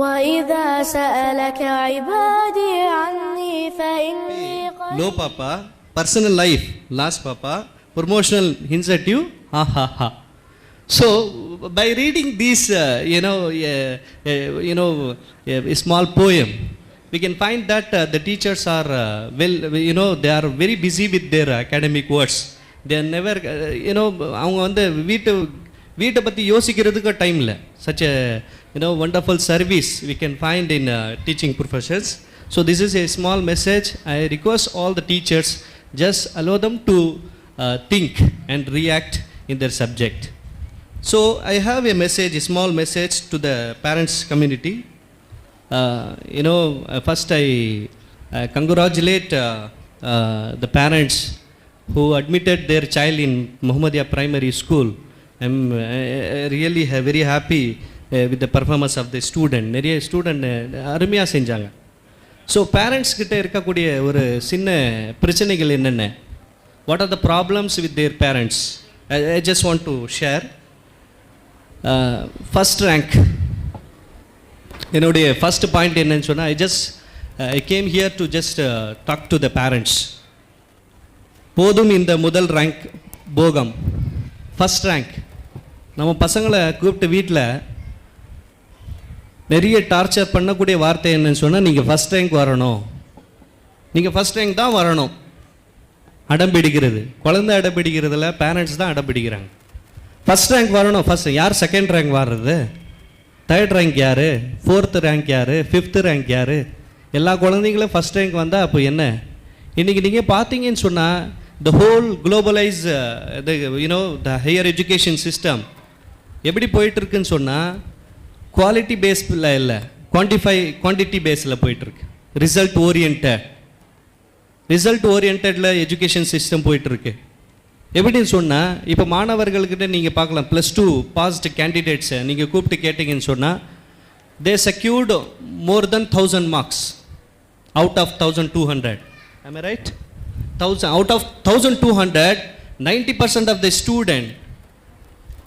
وَإِذَا سَأَلَكَ عِبَادِي عَنِّي فَإِنِّي قَرِيبٌ. Low papa, personal life. Last papa, promotional hints at you. Ha ha ha. So by reading this, a small poem, we can find that the teachers are they are very busy with their academic works. They are never, அவங்க வந்து வீட்டை பற்றி யோசிக்கிறதுக்கு time இல்லை. Such a wonderful service we can find in teaching professions. So this is a small message. I request all the teachers, just allow them to think and react in their subject. So I have a message, a small message to the parents community. First I congratulate the parents who admitted their child in Muhammadiyya Primary School. I'm really very happy with the performance of the student. நிறைய student அருமையாக செஞ்சாங்க. So parents கிட்ட இருக்கக்கூடிய ஒரு சின்ன பிரச்சனைகள் என்னென்ன, what are the problems with their parents, I just want to share. First rank, என்னுடைய ஃபஸ்ட் பாயிண்ட் என்னன்னு சொன்னால், I came here to just talk to the parents. போதும் இந்த முதல் ரேங்க் போகம், ஃபஸ்ட் ரேங்க். நம்ம பசங்களை கூப்பிட்டு வீட்டில் நிறைய டார்ச்சர் பண்ணக்கூடிய வார்த்தை என்னன்னு சொன்னால், நீங்கள் ஃபஸ்ட் ரேங்க் வரணும், நீங்கள் ஃபஸ்ட் ரேங்க் தான் வரணும். அடம்பிடிக்கிறது, குழந்தை அடம்பிடிக்கிறதுல பேரண்ட்ஸ் தான் அடம்பிடிக்கிறாங்க. ஃபஸ்ட் ரேங்க் வரணும். ஃபஸ்ட் யார் செகண்ட் ரேங்க் வர்றது, தேர்ட் ரேங்க் யார், ஃபோர்த்து ரேங்க் யார், ஃபிஃப்த்து ரேங்க் யார்? எல்லா குழந்தைங்களும் ஃபஸ்ட் ரேங்க் வந்தால் அப்போ என்ன? இன்றைக்கி நீங்கள் பார்த்தீங்கன்னு சொன்னால், the whole globalize the higher education system எப்படி போயிட்டுருக்குன்னு சொன்னால், குவாலிட்டி பேஸில் இல்லை, குவான்டிட்டி பேஸில் போயிட்டுருக்கு. ரிசல்ட் ஓரியன்டில் எஜுகேஷன் சிஸ்டம் போயிட்டுருக்கு. எப்படின்னு சொன்னால், இப்போ மாணவர்கள்கிட்ட நீங்கள் பார்க்கலாம், +2 பாஸ்ட் கேண்டிடேட்ஸை நீங்கள் கூப்பிட்டு கேட்டிங்கன்னு சொன்னால், they secured more than 1000 marks out of 1200. am I right? 1000 out of 1200, 90% of the student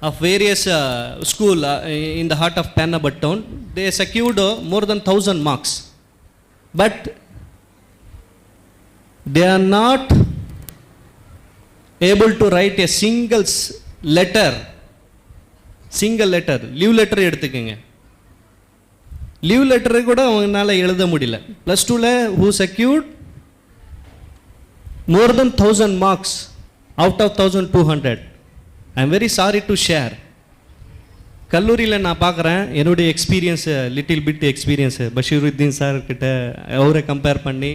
of various school in the heart of Panabat town, they secured more than 1000 marks, but they are not able to write a single letter. Leave letter எடுத்துக்கங்க, leave லெட்டரை கூட அவங்களால எழுத முடியல. +2ல who secured more than 1000 marks out of 1200. I am very sorry to share. கல்லூரியில் நான் பார்க்குறேன், என்னுடைய experience, little bit experience, Basheeruddin sir கிட்ட அவரை கம்பேர் பண்ணி,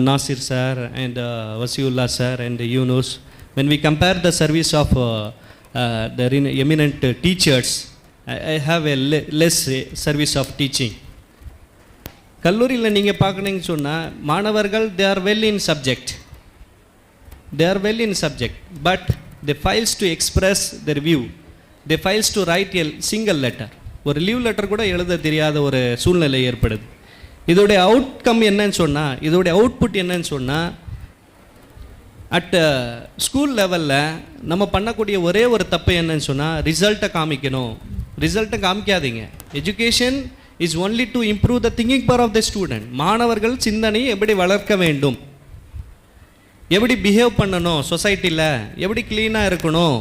Nasir sir and Wasiullah sir and Yunus, when we compare the service of the eminent teachers, I have a less service of teaching. கல்லூரியில் நீங்கள் பார்க்கணுன்னு சொன்னால், மாணவர்கள் they are well in subject, but they fails to express their view, they fails to write a single letter. ஒரு leave letter கூட எழுத தெரியாத ஒரு சூழ்நிலை ஏற்படுது. இதோடைய அவுட்கம் என்னன்னு சொன்னால், இதோடைய அவுட்புட் என்னன்னு சொன்னால், அட் ஸ்கூல் லெவலில் நம்ம பண்ணக்கூடிய ஒரே ஒரு தப்பு என்னன்னு சொன்னால், ரிசல்ட்டை காமிக்கணும். ரிசல்ட்டை காமிக்காதீங்க. Education is only to improve the thinking power of the student. மாணவர்கள் சிந்தனையை எப்படி வளர்க்க வேண்டும், எப்படி பிஹேவ் பண்ணணும் சொசைட்டியில், எப்படி க்ளீனாக இருக்கணும்,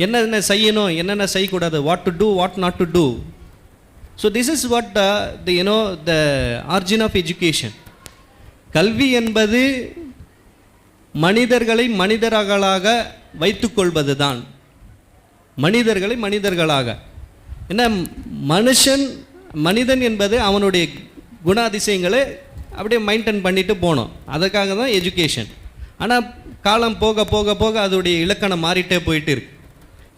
என்னென்ன செய்யணும், என்னென்ன செய்யக்கூடாது, what to do, what not to do. So this is what the origin of education. கல்வி என்பது மனிதர்களை மனிதர்களாக வைத்துக்கொள்வது தான். மனிதர்களை மனிதர்களாக, என்ன மனிதன் என்பது அவனுடைய குணாதிசயங்களை அப்படியே மெயின்டைன் பண்ணிட்டு போகணும். அதுக்காக தான் எஜுகேஷன். ஆனால் காலம் போக போக போக அதோடைய இலக்கணம் மாறிட்டே போயிட்டு இருக்கு.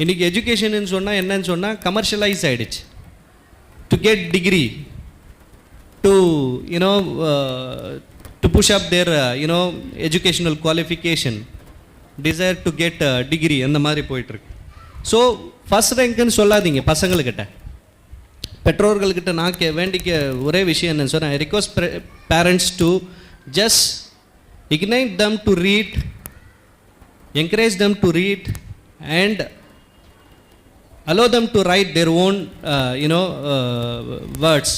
இன்றைக்கி எஜுகேஷன்னு சொன்னால் என்னன்னு சொன்னால், கமர்ஷியலைஸ் ஆகிடுச்சு. To get degree, to push up their educational qualification, desire to get degree, அந்த மாதிரி போயிட்டுருக்கு. ஸோ ஃபஸ்ட் ரேங்க்குன்னு சொல்லாதீங்க பசங்கள்கிட்ட. பெற்றோர்கள்கிட்ட நான் வேண்டிக்க ஒரே விஷயம் என்னன்னு சொன்னால், I request parents to just ignite them to read, encourage them to read, and allow them to write their own words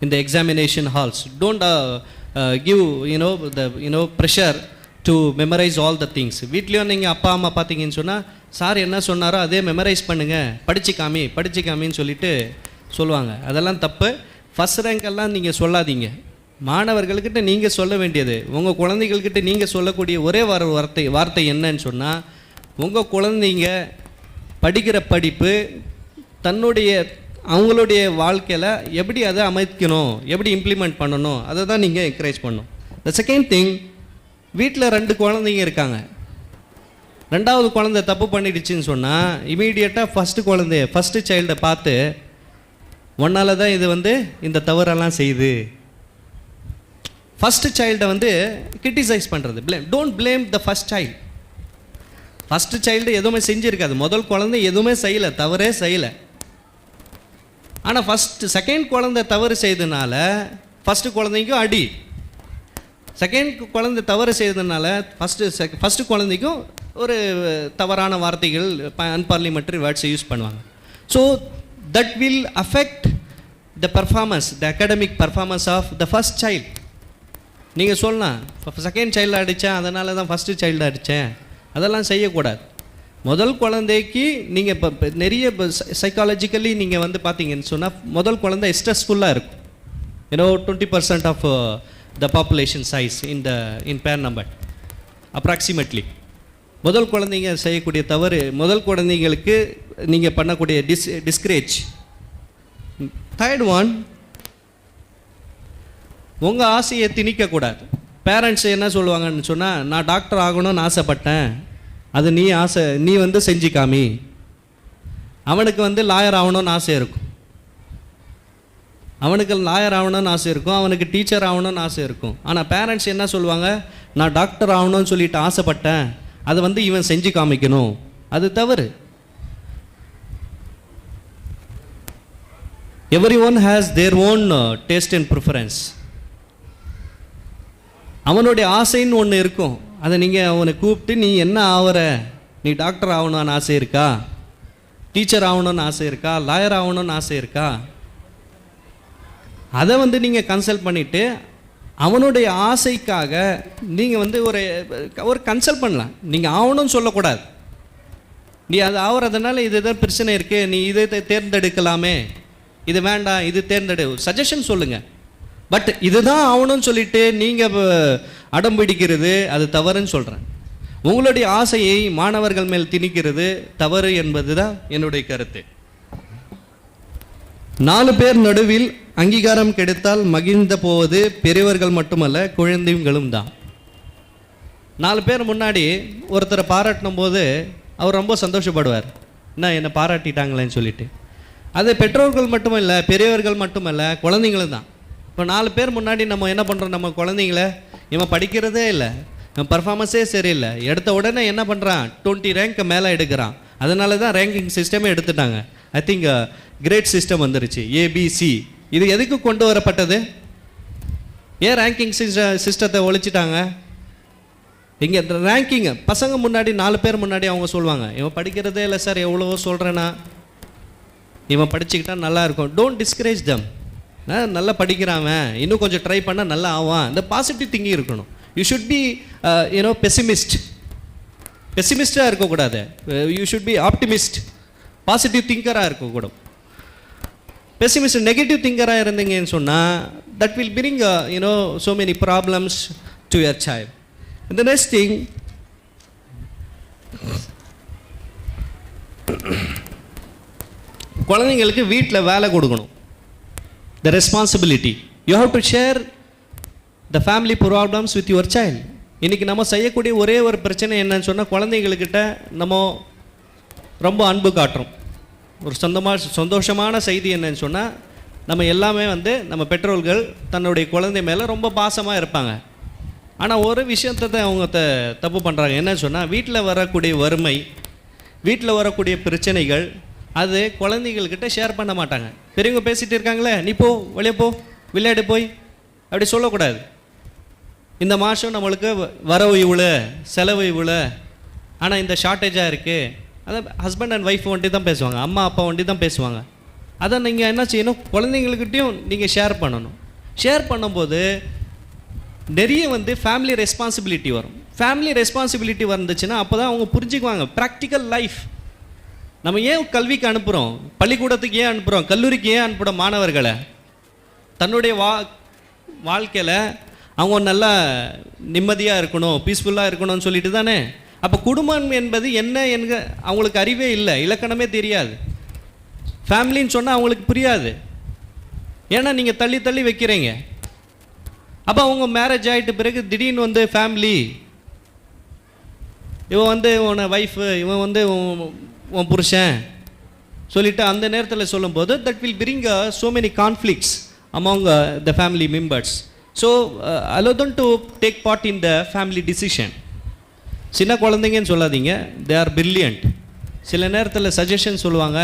in the examination halls. Don't give the pressure to memorize all the things. வீட்லயும் நீங்கள் அப்பா அம்மா பார்த்தீங்கன்னு சொன்னால் sir என்ன சொன்னாரோ அதே memorise பண்ணுங்கள், படிச்சு காமின்னு சொல்லிட்டு சொல்லுவாங்க. அதெல்லாம் தப்பு. ஃபஸ்ட் ரேங்க் எல்லாம் நீங்கள் சொல்லாதீங்க. மாணவர்கள்கிட்ட நீங்கள் சொல்ல வேண்டியது, உங்கள் குழந்தைகள்கிட்ட நீங்கள் சொல்லக்கூடிய ஒரே வார்த்தை என்னன்னு சொன்னால், உங்கள் குழந்தைங்க படிக்கிற படிப்பு அவங்களுடைய வாழ்க்கையில் எப்படி அதை அமைக்கணும், எப்படி இம்ப்ளிமெண்ட் பண்ணணும், அதை தான் நீங்கள் என்கரேஜ் பண்ணணும். த செகண்ட் திங், வீட்டில் 2 குழந்தைங்க இருக்காங்க. 2வது குழந்தை தப்பு பண்ணிடுச்சுன்னு சொன்னால் இமீடியட்டாக ஃபஸ்ட்டு சைல்டை பார்த்து ஒன்றால் தான் இது இந்த தவறெல்லாம் செய்யுது. ஃபஸ்ட்டு சைல்டை கிரிட்டிசைஸ் பண்ணுறது, don't blame the first child. First child எதுவுமே செஞ்சுருக்காது, முதல் குழந்தை எதுவுமே செய்யலை, தவறே செய்யலை. ஆனால் செகண்ட் குழந்தை தவறு செய்ததுனால ஃபஸ்ட்டு குழந்தைக்கும் அடி, செகண்ட் குழந்தை தவறு செய்ததுனால ஃபஸ்ட்டு குழந்தைக்கும் ஒரு தவறான வார்த்தைகள், அன்பார்லிமெண்ட்ரி வேர்ட்ஸை யூஸ் பண்ணுவாங்க. So that will affect the performance, the academic performance of the first child. நீங்கள் சொல்லலாம் செகண்ட் சைல்டு அடித்தேன் அதனால தான் ஃபஸ்ட்டு சைல்டு அடித்தேன், அதெல்லாம் செய்யக்கூடாது. முதல் குழந்தைக்கு நீங்கள் இப்போ நிறைய சைக்காலஜிக்கலி நீங்கள் பார்த்தீங்கன்னு சொன்னால் முதல் குழந்தை ஸ்ட்ரெஸ்ஃபுல்லாக இருக்கும். 20% of the population size in per number approximately. முதல் குழந்தைங்க செய்யக்கூடிய தவறு, முதல் குழந்தைங்களுக்கு நீங்கள் பண்ணக்கூடிய டிஸ்கரேஜ். தேர்ட் ஒன், உங்கள் ஆசையை திணிக்கக்கூடாது. பேரண்ட்ஸ் என்ன சொல்லுவாங்கன்னு சொன்னால், நான் டாக்டர் ஆகணும்னு ஆசைப்பட்டேன், அது நீ செஞ்சு காமி. அவனுக்கு லாயர் ஆகணும்னு ஆசை இருக்கும், அவனுக்கு டீச்சர் ஆகணும்னு ஆசை இருக்கும். ஆனால் பேரண்ட்ஸ் என்ன சொல்லுவாங்க, நான் டாக்டர் ஆகணும்னு சொல்லிட்டு ஆசைப்பட்டேன், அதை இவன் செஞ்சு காமிக்கணும். அது தவறு. Everyone has their own taste and preference. அவனுடைய ஆசைன்னு ஒன்று இருக்கும், அதை நீங்கள் அவனை கூப்பிட்டு நீ என்ன ஆகிற, நீ டாக்டர் ஆகணும்னு ஆசை இருக்கா, டீச்சர் ஆகணும்னு ஆசை இருக்கா, லாயர் ஆகணும்னு ஆசை இருக்கா, அதை நீங்கள் கன்சல்ட் பண்ணிவிட்டு அவனுடைய ஆசைக்காக நீங்கள் ஒரு கன்சல்ட் பண்ணலாம். நீங்கள் ஆகணும்னு சொல்லக்கூடாது. நீ அது ஆகிறதுனால இது எதாவது பிரச்சனை இருக்குது, நீ இதை தேர்ந்தெடுக்கலாமே, இது வேண்டாம், இது சஜஷன் சொல்லுங்கள். பட் இதுதான் ஆகணும்னு சொல்லிட்டு நீங்கள் அடம் பிடிக்கிறது அது தவறுன்னு சொல்கிறேன். உங்களுடைய ஆசையை மாணவர்கள் மேல் திணிக்கிறது தவறு என்பது தான் என்னுடைய கருத்து. 4 பேர் நடுவில் அங்கீகாரம் கிடைத்தால் மகிழ்ந்த போவது பெரியவர்கள் மட்டுமல்ல, குழந்தைகளும் தான். 4 பேர் முன்னாடி ஒருத்தரை பாராட்டும் போது அவர் ரொம்ப சந்தோஷப்படுவார், என்னை பாராட்டிட்டாங்களேன்னு சொல்லிட்டு. அது பெற்றோர்கள் மட்டுமல்ல, பெரியவர்கள் மட்டுமல்ல, குழந்தைங்களும் தான். இப்போ 4 பேர் முன்னாடி நம்ம என்ன பண்ணுறோம், நம்ம குழந்தைங்கள இவன் படிக்கிறதே இல்லை, இவன் பர்ஃபார்மன்ஸே சரியில்லை, எடுத்த உடனே என்ன பண்ணுறான், 20 ரேங்க்கு மேலே எடுக்கிறான். அதனால தான் ரேங்கிங் சிஸ்டமே எடுத்துட்டாங்க. ஐ திங்க் கிரேட் சிஸ்டம் வந்துருச்சு, ஏபிசி. இது எதுக்கு கொண்டு வரப்பட்டது? ஏன் ரேங்கிங் சிஸ்டத்தை ஒழிச்சிட்டாங்க? இங்கே ரேங்கிங் பசங்க முன்னாடி 4 பேர் முன்னாடி அவங்க சொல்லுவாங்க, இவன் படிக்கிறதே இல்லை சார், எவ்வளவோ சொல்கிறேன்னா, இவன் படிச்சுக்கிட்டா நல்லா இருக்கும். Don't discourage them. நல்லா படிக்கிறான், இன்னும் கொஞ்சம் ட்ரை பண்ணால் நல்லா ஆவான். இந்த பாசிட்டிவ் திங்கிங் இருக்கணும். யூ ஷுட் பி பெசிமிஸ்டாக இருக்கக்கூடாது. You should be optimist, positive திங்கராக இருக்கக்கூடாது. பெசிமிஸ்ட் நெகட்டிவ் திங்கராக இருந்தீங்கன்னு சொன்னால் that will bring so many problems to your child. And the next thing, குழந்தைங்களுக்கு வீட்டில் வேலை கொடுக்கணும். The responsibility. You have to share the family problems with your child. இன்றைக்கி நம்ம செய்யக்கூடிய ஒரே ஒரு பிரச்சனை என்னன்னு சொன்னால், குழந்தைங்கக்கிட்ட நம்ம ரொம்ப அன்பு காட்டுறோம். ஒரு சந்தோஷமான செய்தி என்னன்னு சொன்னால், நம்ம எல்லாமே நம்ம பெற்றோர்கள் தன்னுடைய குழந்தை மேலே ரொம்ப பாசமாக இருப்பாங்க. ஆனால் ஒரு விஷயத்தை அவங்க தப்பு பண்ணுறாங்க. என்னன்னு சொன்னால், வீட்டில் வரக்கூடிய வறுமை, வீட்டில் வரக்கூடிய பிரச்சனைகள் அது குழந்தைகள்கிட்ட ஷேர் பண்ண மாட்டாங்க. பெரியவங்க பேசிகிட்டு இருக்காங்களே, நீ போ, வெளியே போ, விளையாடு போய், அப்படி சொல்லக்கூடாது. இந்த மாதம் நம்மளுக்கு வரவு இவ்வளோ, செலவு இவ்வளோ, ஆனால் இந்த ஷார்ட்டேஜாக இருக்குது, அதான் ஹஸ்பண்ட் அண்ட் ஒய்ஃப் ஒண்டி தான் பேசுவாங்க, அம்மா அப்பா ஒண்டி தான் பேசுவாங்க. அதை நீங்கள் என்ன செய்யணும், குழந்தைங்கள்கிட்டையும் நீங்கள் ஷேர் பண்ணணும். ஷேர் பண்ணும்போது நிறைய வந்து ஃபேமிலி ரெஸ்பான்சிபிலிட்டி வரும். ஃபேமிலி ரெஸ்பான்சிபிலிட்டி வந்துச்சுன்னா அப்போ தான் அவங்க புரிஞ்சுக்குவாங்க ப்ராக்டிக்கல் லைஃப். நம்ம ஏன் கல்விக்கு அனுப்புகிறோம், பள்ளிக்கூடத்துக்கு ஏன் அனுப்புகிறோம், கல்லூரிக்கு ஏன் அனுப்புகிறோம் மாணவர்களை? தன்னுடைய வாழ்க்கையில் அவங்க நல்லா நிம்மதியாக இருக்கணும், பீஸ்ஃபுல்லாக இருக்கணும்னு சொல்லிட்டு தானே. அப்போ குடும்பம் என்பது என்ன அவங்களுக்கு அறிவே இல்லை, இலக்கணமே தெரியாது. ஃபேமிலின்னு சொன்னால் அவங்களுக்கு புரியாது, ஏன்னா நீங்கள் தள்ளி தள்ளி வைக்கிறீங்க. அப்போ அவங்க மேரேஜ் ஆகிட்ட பிறகு திடீர்னு வந்து ஃபேமிலி, இவன் வந்து உன ஒய்ஃபு, இவன் வந்து உன் புருஷன் சொல்லிவிட்டு அந்த நேரத்தில் சொல்லும்போது that will bring so many conflicts among the family members. So allow them to take part in the family decision. சின்ன குழந்தைங்கன்னு சொல்லாதீங்க, they are brilliant. சில நேரத்தில் சஜஷன் சொல்லுவாங்க,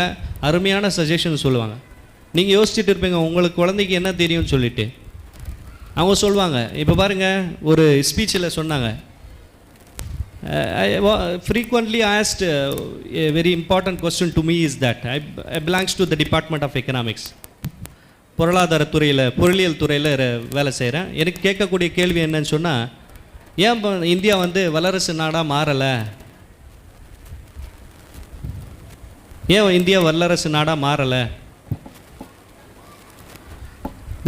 அருமையான சஜஷன் சொல்லுவாங்க. நீங்கள் யோசிச்சுட்டு இருப்பீங்க உங்களுக்கு குழந்தைக்கு என்ன தெரியும்னு சொல்லிட்டு. அவங்க சொல்லுவாங்க, இப்போ பாருங்கள், ஒரு ஸ்பீச்சில் சொன்னாங்க, I frequently asked a very important question to me is that I belongs to the Department of Economics. பொருளாதார துறையில், பொருளியல் துறையில் வேலை செய்கிறேன். எனக்கு கேட்கக்கூடிய கேள்வி என்னன்னு சொன்னால், ஏன் இந்தியா வந்து வல்லரசு நாடாக மாறலை, ஏன் இந்தியா வல்லரசு நாடாக மாறலை?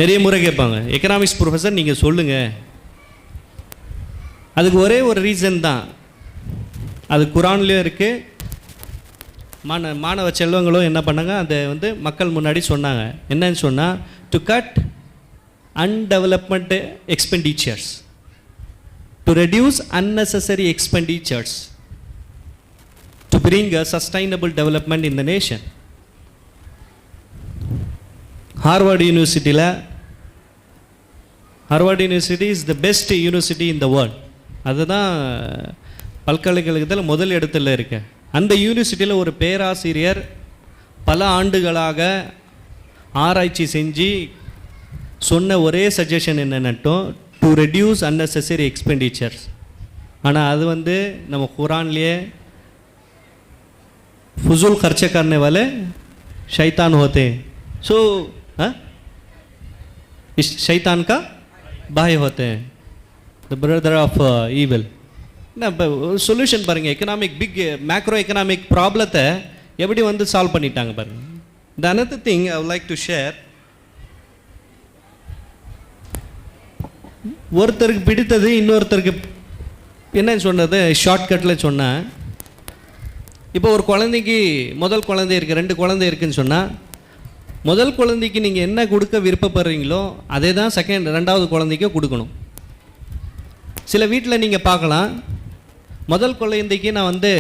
நிறைய முறை கேட்பாங்க. எக்கனாமிக்ஸ் ப்ரொஃபஸர் நீங்கள் சொல்லுங்கள். அதுக்கு ஒரே ஒரு ரீசன் தான், அது குரான்லேயும் இருக்குது. மாணவ செல்வங்களும் என்ன பண்ணாங்க, அதை வந்து மக்கள் முன்னாடி சொன்னாங்க. என்னன்னு சொன்னால், to cut undevelopment expenditures, to reduce unnecessary expenditures, to bring a sustainable development in the nation. Harvard university is the best university in the world. அதுதான் பல்கலைக்கழகத்தில் முதல் இடத்துல இருக்கு. அந்த யூனிவர்சிட்டியில் ஒரு பேராசிரியர் பல ஆண்டுகளாக ஆராய்ச்சி செஞ்சு சொன்ன ஒரே சஜஷன் என்னென்னட்டும், டு ரெடியூஸ் unnecessary expenditures. ஆனால் அது வந்து நம்ம குரான்லேயே फजूल खर्चे करने वाले शैतान होते हैं. सो इस शैतान का भाई होते हैं, द ब्रदर ऑफ ईविल. ना சொல்யூஷன் பாருங்க, எக்கனாமிக் பிக் மேக்ரோ எக்கனாமிக் ப்ராப்ளத்தை எப்படி வந்து சால்வ் பண்ணிட்டாங்க பாருங்க. த another thing I would like to share, ஒருத்தருக்கு பிடித்தது இன்னொருத்தருக்கு என்னன்னு சொன்னது ஷார்ட்கட்டில் சொன்னேன். இப்போ ஒரு குழந்தைக்கு முதல் குழந்தை இருக்குது, 2 குழந்தை இருக்குதுன்னு சொன்னால், முதல் குழந்தைக்கு நீங்கள் என்ன கொடுக்க விருப்பப்படுறீங்களோ அதே தான் ரெண்டாவது குழந்தைக்கும் கொடுக்கணும். சில வீட்டில் நீங்கள் பார்க்கலாம், முதல் குழந்தைக்கு நான் வந்து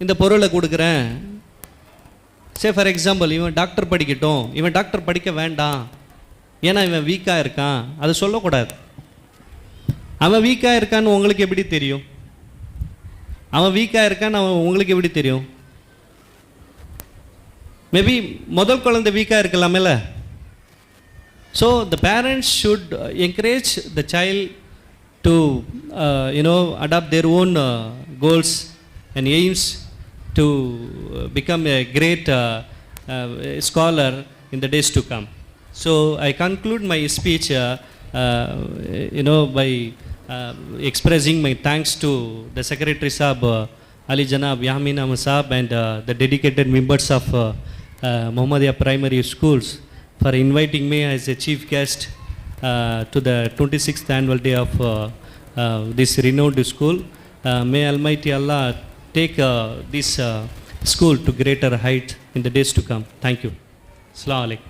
இந்த பொருளை கொடுக்குறேன். ஃபார் எக்ஸாம்பிள், இவன் டாக்டர் படிக்கட்டும், இவன் டாக்டர் படிக்க வேண்டாம் ஏன்னா இவன் வீக்காக இருக்கான், அதை சொல்லக்கூடாது. அவன் வீக்காக இருக்கான்னு உங்களுக்கு எப்படி தெரியும்? அவன் வீக்காக இருக்கான்னு உங்களுக்கு எப்படி தெரியும்? மேபி முதல் குழந்தை வீக்காக இருக்கலாமேல. So the parents should encourage the child to adopt their own goals and aims to become a great scholar in the days to come. So I conclude my speech by expressing my thanks to the Secretary Sahab, Ali Janab Yamin Ahmed Sahab, and the dedicated members of Muhammadiyah Primary Schools for inviting me as a chief guest to the 26th annual day of this renowned school. May Almighty Allah take this school to greater height in the days to come. Thank you. Assalamu alaikum.